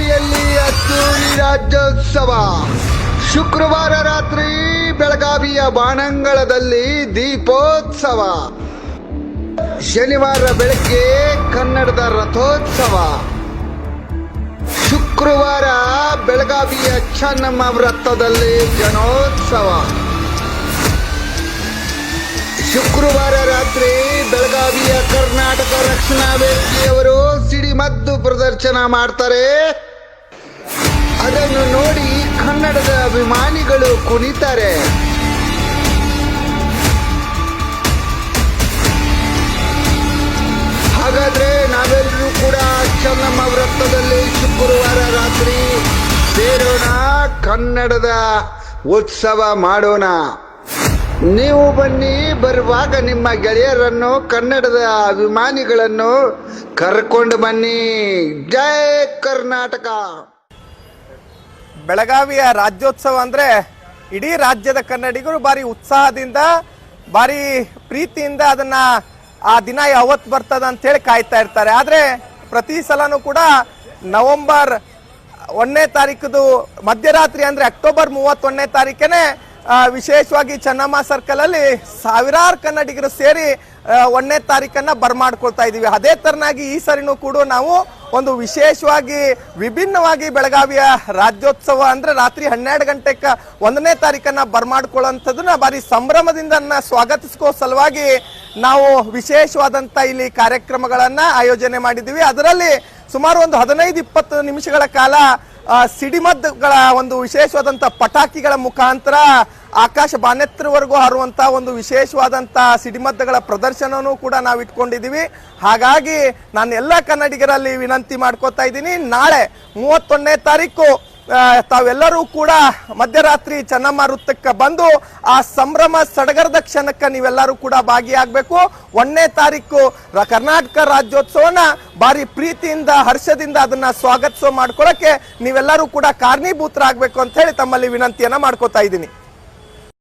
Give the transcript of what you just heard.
ಬೆಳಗಾವಿಯಲ್ಲಿ ಅದ್ದೂರಿ ರಾಜ್ಯೋತ್ಸವ. ಶುಕ್ರವಾರ ರಾತ್ರಿ ಬೆಳಗಾವಿಯ ಬಾಣಂಗಳದಲ್ಲಿ ದೀಪೋತ್ಸವ. ಶನಿವಾರ ಬೆಳಗ್ಗೆ ಕನ್ನಡದ ರಥೋತ್ಸವ. ಶುಕ್ರವಾರ ಬೆಳಗಾವಿಯ ಚೆನ್ನಮ್ಮ ವೃತ್ತದಲ್ಲಿ ಜನೋತ್ಸವ. ಶುಕ್ರವಾರ ರಾತ್ರಿ ಬೆಳಗಾವಿಯ ಕರ್ನಾಟಕ ರಕ್ಷಣಾ ವೇದಿಕೆಯವರು ಸಿಡಿಮದ್ದು ಪ್ರದರ್ಶನ ಮಾಡ್ತಾರೆ. ಅದನ್ನು ನೋಡಿ ಕನ್ನಡದ ಅಭಿಮಾನಿಗಳು ಕುಣಿತಾರೆ. ಹಾಗಾದ್ರೆ ನಾವೆಲ್ಲರೂ ಕೂಡ ಚೆನ್ನಮ್ಮ ವೃತ್ತದಲ್ಲಿ ಶುಕ್ರವಾರ ರಾತ್ರಿ ಸೇರೋಣ, ಕನ್ನಡದ ಉತ್ಸವ ಮಾಡೋಣ. ನೀವು ಬನ್ನಿ, ಬರುವಾಗ ನಿಮ್ಮ ಗೆಳೆಯರನ್ನು, ಕನ್ನಡದ ಅಭಿಮಾನಿಗಳನ್ನು ಕರ್ಕೊಂಡು ಬನ್ನಿ. ಜೈ ಕರ್ನಾಟಕ. ಬೆಳಗಾವಿಯ ರಾಜ್ಯೋತ್ಸವ ಅಂದ್ರೆ ಇಡೀ ರಾಜ್ಯದ ಕನ್ನಡಿಗರು ಭಾರಿ ಉತ್ಸಾಹದಿಂದ, ಭಾರಿ ಪ್ರೀತಿಯಿಂದ ಅದನ್ನ ಆ ದಿನ ಯಾವತ್ತು ಬರ್ತದ ಅಂತೇಳಿ ಕಾಯ್ತಾ ಇರ್ತಾರೆ. ಆದ್ರೆ ಪ್ರತಿ ಸಲನೂ ಕೂಡ ನವೆಂಬರ್ 1ನೇ ತಾರೀಕದು ಮಧ್ಯರಾತ್ರಿ ಅಂದ್ರೆ ಅಕ್ಟೋಬರ್ 31ನೇ ತಾರೀಕೇನೆ ವಿಶೇಷವಾಗಿ ಚೆನ್ನಮ್ಮ ಸರ್ಕಲ್ ಅಲ್ಲಿ ಸಾವಿರಾರು ಕನ್ನಡಿಗರು ಸೇರಿ 1ನೇ ತಾರೀಕನ್ನ ಬರ್ಮಾಡ್ಕೊಳ್ತಾ ಇದೀವಿ. ಅದೇ ತರನಾಗಿ ಈ ಸರಿನೂ ಕೂಡ ನಾವು ಒಂದು ವಿಶೇಷವಾಗಿ ವಿಭಿನ್ನವಾಗಿ ಬೆಳಗಾವಿಯ ರಾಜ್ಯೋತ್ಸವ ಅಂದ್ರೆ ರಾತ್ರಿ 12 ಗಂಟೆಗೆ 1ನೇ ತಾರೀಕನ್ನ ಬರ್ಮಾಡ್ಕೊಳ್ಳುವಂಥದ್ದನ್ನ ಭಾರಿ ಸಂಭ್ರಮದಿಂದ ಸ್ವಾಗತಿಸ್ಕೋ ಸಲುವಾಗಿ ನಾವು ವಿಶೇಷವಾದಂತ ಇಲ್ಲಿ ಕಾರ್ಯಕ್ರಮಗಳನ್ನ ಆಯೋಜನೆ ಮಾಡಿದ್ದೀವಿ. ಅದರಲ್ಲಿ ಸುಮಾರು ಒಂದು 15-20 ನಿಮಿಷಗಳ ಕಾಲ ಸಿಡಿಮದ್ದುಗಳ ಒಂದು ವಿಶೇಷವಾದಂತ ಪಟಾಕಿಗಳ ಮುಖಾಂತರ ಆಕಾಶ ಬಾನೆತ್ರವರೆಗೂ ಹಾರುವಂತ ಒಂದು ವಿಶೇಷವಾದಂತ ಸಿಡಿಮದ್ದುಗಳ ಪ್ರದರ್ಶನನೂ ಕೂಡ ನಾವು ಇಟ್ಕೊಂಡಿದೀವಿ. ಹಾಗಾಗಿ ನಾನು ಎಲ್ಲ ಕನ್ನಡಿಗರಲ್ಲಿ ವಿನಂತಿ ಮಾಡ್ಕೋತಾ ಇದ್ದೀನಿ, ನಾಳೆ 31ನೇ ತಾರೀಕು ತಾವೆಲ್ಲರೂ ಕೂಡ ಮಧ್ಯರಾತ್ರಿ ಚೆನ್ನಮ್ಮ ವೃತ್ತಕ್ಕೆ ಬಂದು ಆ ಸಂಭ್ರಮ ಸಡಗರದ ಕ್ಷಣಕ್ಕೆ ನೀವೆಲ್ಲರೂ ಕೂಡ ಭಾಗಿಯಾಗಬೇಕು. 1ನೇ ತಾರೀಕು ಕರ್ನಾಟಕ ರಾಜ್ಯೋತ್ಸವನ ಭಾರಿ ಪ್ರೀತಿಯಿಂದ, ಹರ್ಷದಿಂದ ಅದನ್ನ ಸ್ವಾಗತಿಸೋ ಮಾಡ್ಕೊಳಕ್ಕೆ ನೀವೆಲ್ಲರೂ ಕೂಡ ಕಾರಣೀಭೂತರಾಗಬೇಕು ಅಂತ ಹೇಳಿ ತಮ್ಮಲ್ಲಿ ವಿನಂತಿಯನ್ನ ಮಾಡ್ಕೋತಾ ಇದ್ದೀನಿ.